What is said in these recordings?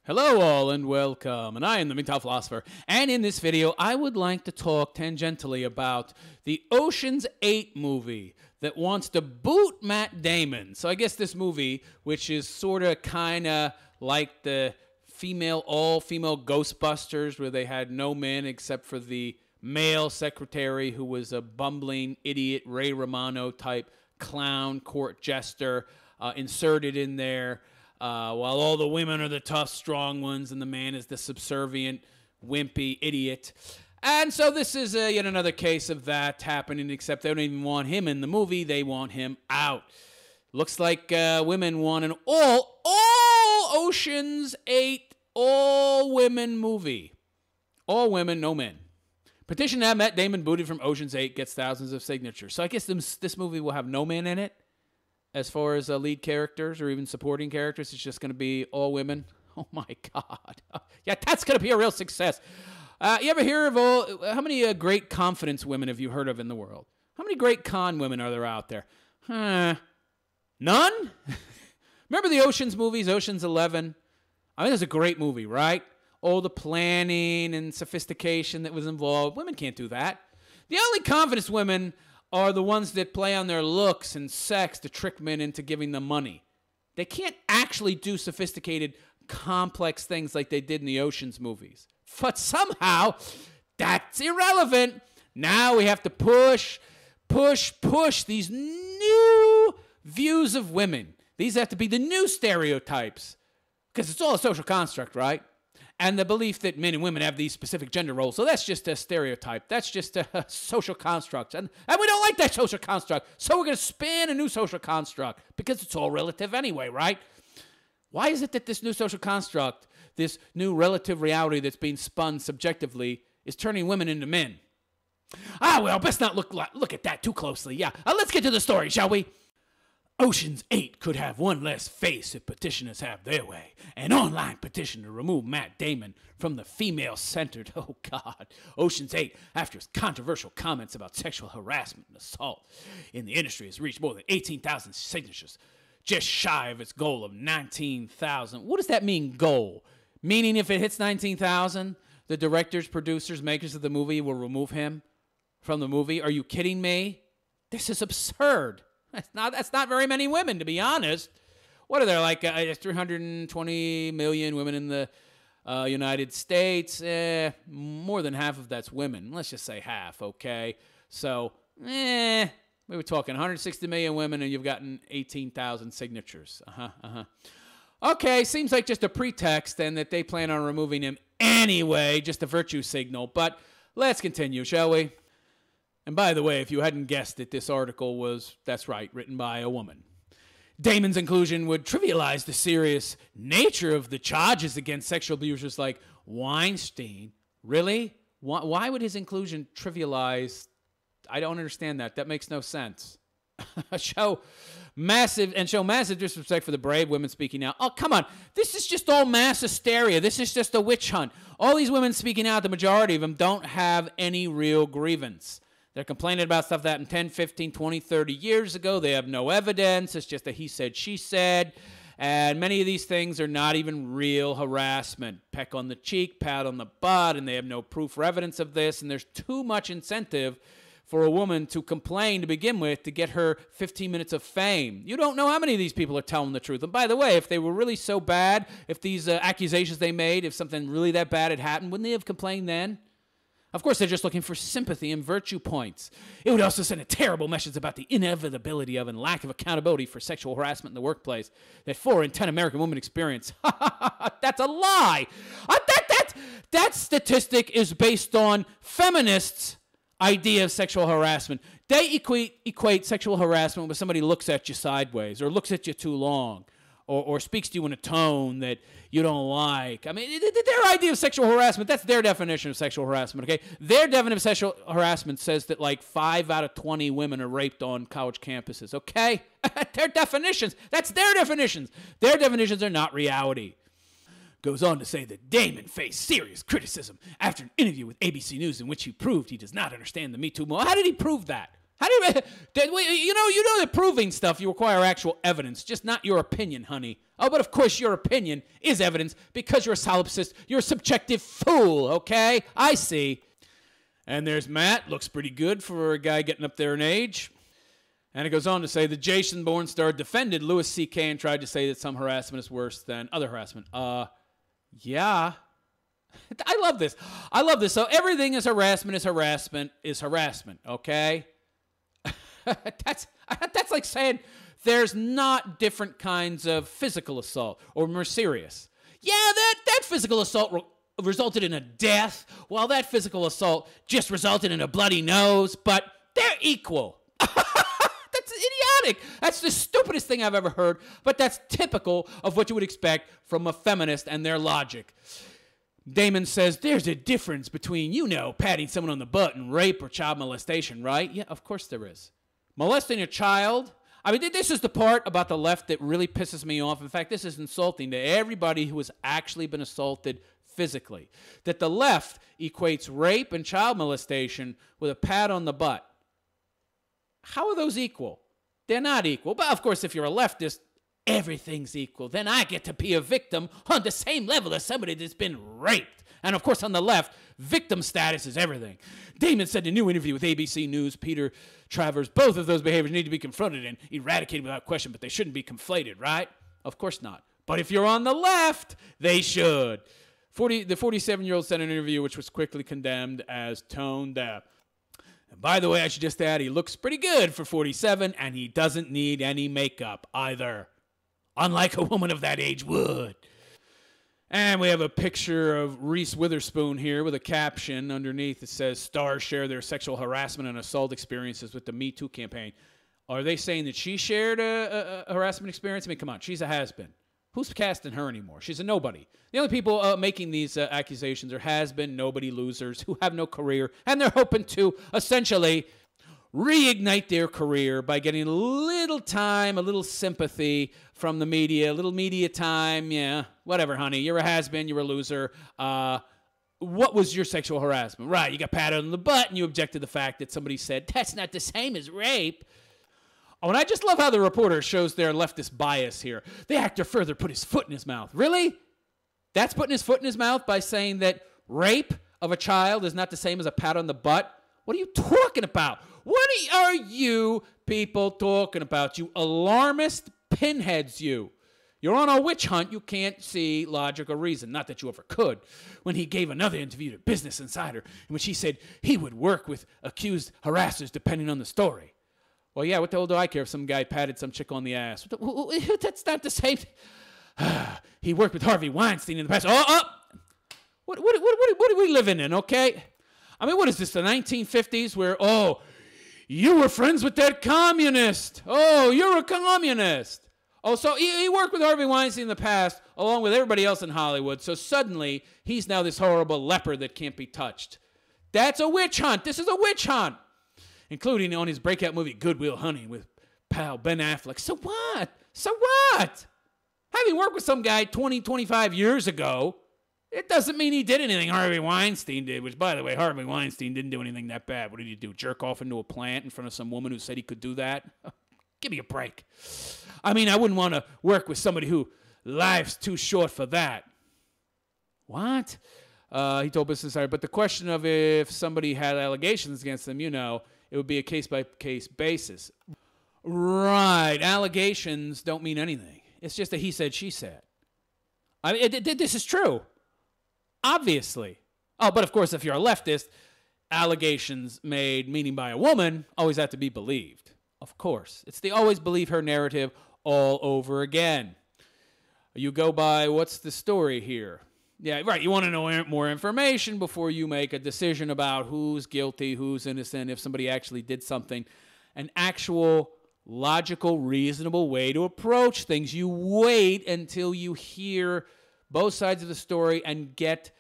Hello all and welcome, and I am the mgtowphilosopher, and in this video I would like to talk tangentially about the Ocean's 8 movie that wants to boot Matt Damon. So I guess this movie, which is sort of kind of like the all-female Ghostbusters, where they had no men except for the male secretary who was a bumbling idiot Ray Romano type clown court jester inserted in there. While all the women are the tough, strong ones, and the man is the subservient, wimpy idiot. And so this is yet another case of that happening, except they don't even want him in the movie. They want him out. Looks like women want an all Ocean's 8, all-women movie. All women, no men. Petition to have Matt Damon booted from Ocean's 8 gets thousands of signatures. So I guess this movie will have no men in it. As far as lead characters or even supporting characters, it's just going to be all women. Oh, my God. Yeah, that's going to be a real success. You ever hear of how many great confidence women have you heard of in the world? How many great con women are there out there? None? Remember the Ocean's movies, Ocean's 11? I mean, it's a great movie, right? All the planning and sophistication that was involved. Women can't do that. The only confidence women are the ones that play on their looks and sex to trick men into giving them money. They can't actually do sophisticated, complex things like they did in the Ocean's movies. But somehow, that's irrelevant. Now we have to push these new views of women. These have to be the new stereotypes. Because it's all a social construct, right? And the belief that men and women have these specific gender roles. So that's just a stereotype. That's just a social construct. And we don't like that social construct. So we're going to spin a new social construct because it's all relative anyway, right? Why is it that this new social construct, this new relative reality that's being spun subjectively, is turning women into men? Well, best not look at that too closely. Yeah, let's get to the story, shall we? Ocean's 8 could have one less face if petitioners have their way. An online petition to remove Matt Damon from the female-centered, oh God, Ocean's 8, after his controversial comments about sexual harassment and assault in the industry, has reached more than 18,000 signatures, just shy of its goal of 19,000. What does that mean, goal? Meaning if it hits 19,000, the directors, producers, makers of the movie will remove him from the movie? Are you kidding me? This is absurd. That's not very many women, to be honest. What are there, like 320 million women in the United States? More than half of that's women. Let's just say half, okay? So, we were talking 160 million women, and you've gotten 18,000 signatures. Okay, seems like just a pretext, and that they plan on removing him anyway, just a virtue signal. But let's continue, shall we? And by the way, if you hadn't guessed it, this article was, that's right, written by a woman. Damon's inclusion would trivialize the serious nature of the charges against sexual abusers like Weinstein. Really? Why would his inclusion trivialize? I don't understand that. That makes no sense. show massive disrespect for the brave women speaking out. Oh, come on. This is just all mass hysteria. This is just a witch hunt. All these women speaking out, the majority of them don't have any real grievance. They're complaining about stuff that happened 10, 15, 20, 30 years ago. They have no evidence. It's just a he said, she said. And many of these things are not even real harassment. Peck on the cheek, pat on the butt, and they have no proof or evidence of this. And there's too much incentive for a woman to complain to begin with to get her 15 minutes of fame. You don't know how many of these people are telling the truth. And by the way, if they were really so bad, if these accusations they made, if something really that bad had happened, wouldn't they have complained then? Of course, they're just looking for sympathy and virtue points. It would also send a terrible message about the inevitability of and lack of accountability for sexual harassment in the workplace that 4 in 10 American women experience. That's a lie. That statistic is based on feminists' idea of sexual harassment. They equate sexual harassment when somebody looks at you sideways or looks at you too long. Or speaks to you in a tone that you don't like. I mean, their idea of sexual harassment, that's their definition of sexual harassment, okay? Their definition of sexual harassment says that like 5 out of 20 women are raped on college campuses, okay? Their definitions, that's their definitions. Their definitions are not reality. Goes on to say that Damon faced serious criticism after an interview with ABC News in which he proved he does not understand the Me Too movement. How did he prove that? How do you, you know that proving stuff, you require actual evidence, just not your opinion, honey. Oh, but of course your opinion is evidence because you're a solipsist. You're a subjective fool, okay? I see. And there's Matt. Looks pretty good for a guy getting up there in age. And it goes on to say, the Jason Bourne star defended Louis C.K. and tried to say that some harassment is worse than other harassment. Yeah. I love this. So everything is harassment, okay? That's like saying there's not different kinds of physical assault or more serious. Yeah, that physical assault resulted in a death, while that physical assault just resulted in a bloody nose, but they're equal. That's idiotic. That's the stupidest thing I've ever heard, but that's typical of what you would expect from a feminist and their logic. Damon says, there's a difference between, patting someone on the butt and rape or child molestation, right? Yeah, of course there is. Molesting a child, this is the part about the left that really pisses me off. In fact, this is insulting to everybody who has actually been assaulted physically. That the left equates rape and child molestation with a pat on the butt. How are those equal? They're not equal. But of course, if you're a leftist, everything's equal. Then I get to be a victim on the same level as somebody that's been raped. And of course, on the left, victim status is everything. Damon said in a new interview with ABC News, Peter Travers, both of those behaviors need to be confronted and eradicated without question, but they shouldn't be conflated, right? Of course not. But if you're on the left, they should. The 47-year-old said in an interview, which was quickly condemned as tone deaf. And by the way, I should just add, he looks pretty good for 47, and he doesn't need any makeup either. Unlike a woman of that age would. And we have a picture of Reese Witherspoon here with a caption underneath that says, stars share their sexual harassment and assault experiences with the Me Too campaign. Are they saying that she shared a harassment experience? Come on, she's a has-been. Who's casting her anymore? She's a nobody. The only people making these accusations are has-been, nobody losers who have no career, and they're hoping to essentially reignite their career by getting a little time, a little sympathy from the media, a little media time. Yeah, whatever, honey. You're a has-been, you're a loser. What was your sexual harassment? Right, you got patted on the butt and you objected to the fact that somebody said, that's not the same as rape. Oh, and I just love how the reporter shows their leftist bias here. The actor further put his foot in his mouth. Really? That's putting his foot in his mouth by saying that rape of a child is not the same as a pat on the butt? What are you talking about? What are you people talking about? You alarmist pinheads, you. You're on a witch hunt. You can't see logic or reason. Not that you ever could. When he gave another interview to Business Insider, in which he said he would work with accused harassers depending on the story. Well, yeah, what the hell do I care if some guy patted some chick on the ass? That's not the same. He worked with Harvey Weinstein in the past. What are we living in, okay? What is this, the 1950s where, you were friends with that communist. Oh, you're a communist. Oh, so he worked with Harvey Weinstein in the past, along with everybody else in Hollywood. So suddenly, he's now this horrible leper that can't be touched. That's a witch hunt. This is a witch hunt. Including on his breakout movie, Good Will Hunting, with pal Ben Affleck. So what? Having worked with some guy 20, 25 years ago, it doesn't mean he did anything Harvey Weinstein did, which, by the way, Harvey Weinstein didn't do anything that bad. What did he do, jerk off into a plant in front of some woman who said he could do that? Give me a break. I wouldn't want to work with somebody who life's too short for that. What? He told Business Insider, but the question of if somebody had allegations against them, it would be a case-by-case basis. Right. Allegations don't mean anything. It's just a he said, she said. This is true. Obviously. Oh, but of course, if you're a leftist, allegations made, meaning by a woman, always have to be believed. Of course. It's the always believe her narrative all over again. You go by, what's the story here? Yeah, right. You want to know more information before you make a decision about who's guilty, who's innocent, if somebody actually did something. An actual, logical, reasonable way to approach things. You wait until you hear both sides of the story and get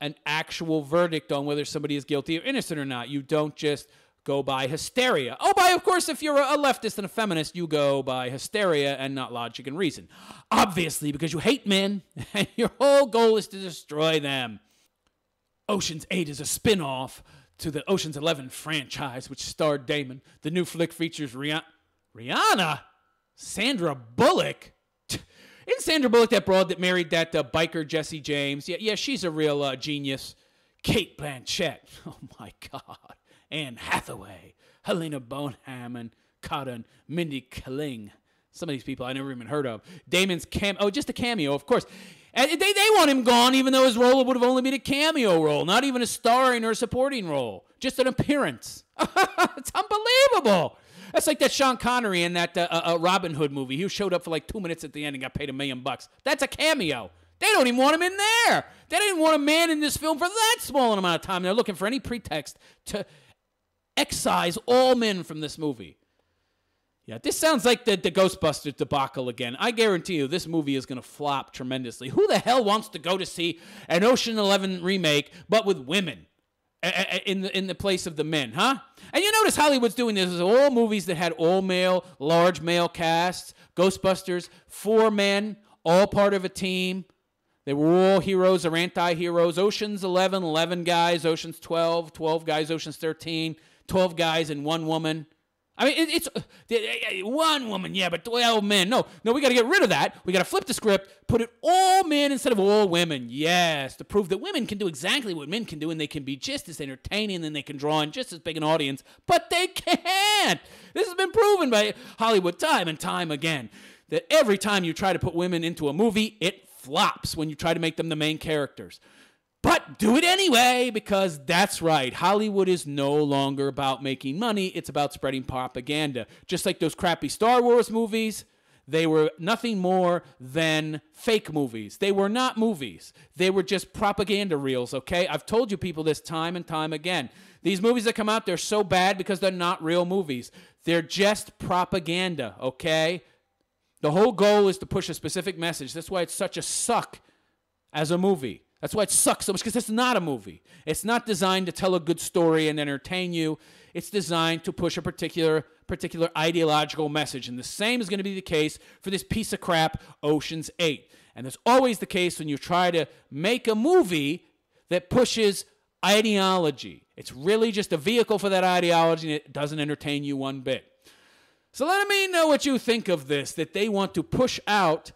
an actual verdict on whether somebody is guilty or innocent or not. You don't just go by hysteria. Of course, if you're a leftist and a feminist, you go by hysteria and not logic and reason. Obviously, because you hate men, and your whole goal is to destroy them. Ocean's 8 is a spin-off to the Ocean's 11 franchise, which starred Damon. The new flick features Rihanna? Sandra Bullock? Isn't Sandra Bullock that broad that married that biker Jesse James? Yeah, she's a real genius. Kate Blanchett. Oh, my God. Anne Hathaway. Helena Bonham Cotton. Mindy Kaling. Some of these people I never even heard of. Damon's just a cameo, of course. And they want him gone, even though his role would have only been a cameo role, not even a starring or a supporting role, just an appearance. It's unbelievable. That's like that Sean Connery in that Robin Hood movie. He showed up for like 2 minutes at the end and got paid $1 million. That's a cameo. They don't even want him in there. They didn't want a man in this film for that small an amount of time. They're looking for any pretext to excise all men from this movie. Yeah, this sounds like the Ghostbusters debacle again. I guarantee you this movie is going to flop tremendously. Who the hell wants to go to see an Ocean 11 remake, but with women in the place of the men, huh? And you notice Hollywood's doing this. It's all movies that had all-male, large male casts. Ghostbusters, 4 men, all part of a team. They were all heroes or anti-heroes. Ocean's 11, 11 guys. Ocean's 12, 12 guys. Ocean's 13, 12 guys and 1 woman. I mean, it's 1 woman, yeah, but 12 men. No, we got to get rid of that. We got to flip the script, put it all men instead of all women. Yes, to prove that women can do exactly what men can do, and they can be just as entertaining, and they can draw in just as big an audience, but they can't. This has been proven by Hollywood time and time again, that every time you try to put women into a movie, it flops when you try to make them the main characters. But do it anyway, because that's right. Hollywood is no longer about making money. It's about spreading propaganda. Just like those crappy Star Wars movies, they were nothing more than fake movies. They were not movies. They were just propaganda reels, okay? I've told you people this time and time again. These movies that come out, they're so bad because they're not real movies. They're just propaganda, okay? The whole goal is to push a specific message. That's why it's such a suck as a movie. That's why it sucks so much, because it's not a movie. It's not designed to tell a good story and entertain you. It's designed to push a particular ideological message. And the same is going to be the case for this piece of crap, Ocean's 8. And that's always the case when you try to make a movie that pushes ideology. It's really just a vehicle for that ideology, and it doesn't entertain you one bit. So let me know what you think of this, that they want to push out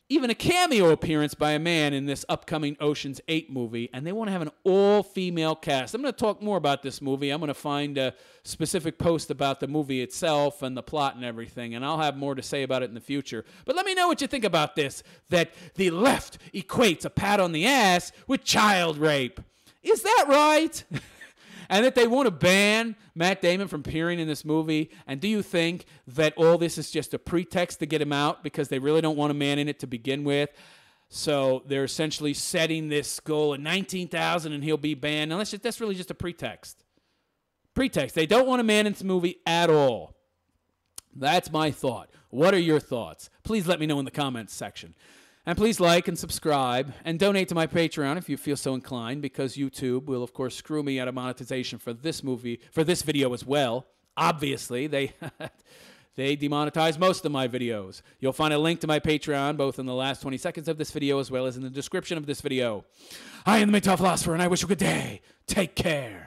even a cameo appearance by a man in this upcoming Ocean's 8 movie, and they want to have an all-female cast. I'm going to talk more about this movie. I'm going to find a specific post about the movie itself and the plot and everything, and I'll have more to say about it in the future. But let me know what you think about this, that the left equates a pat on the ass with child rape. Is that right? And that they want to ban Matt Damon from appearing in this movie. And do you think that all this is just a pretext to get him out because they really don't want a man in it to begin with? So they're essentially setting this goal at 19,000 and he'll be banned. Now, that's really just a pretext. They don't want a man in this movie at all. That's my thought. What are your thoughts? Please let me know in the comments section. And please like and subscribe and donate to my Patreon if you feel so inclined, because YouTube will, of course, screw me out of monetization for this video as well. Obviously, they demonetize most of my videos. You'll find a link to my Patreon both in the last 20 seconds of this video as well as in the description of this video. I am the MGTOW philosopher, and I wish you a good day. Take care.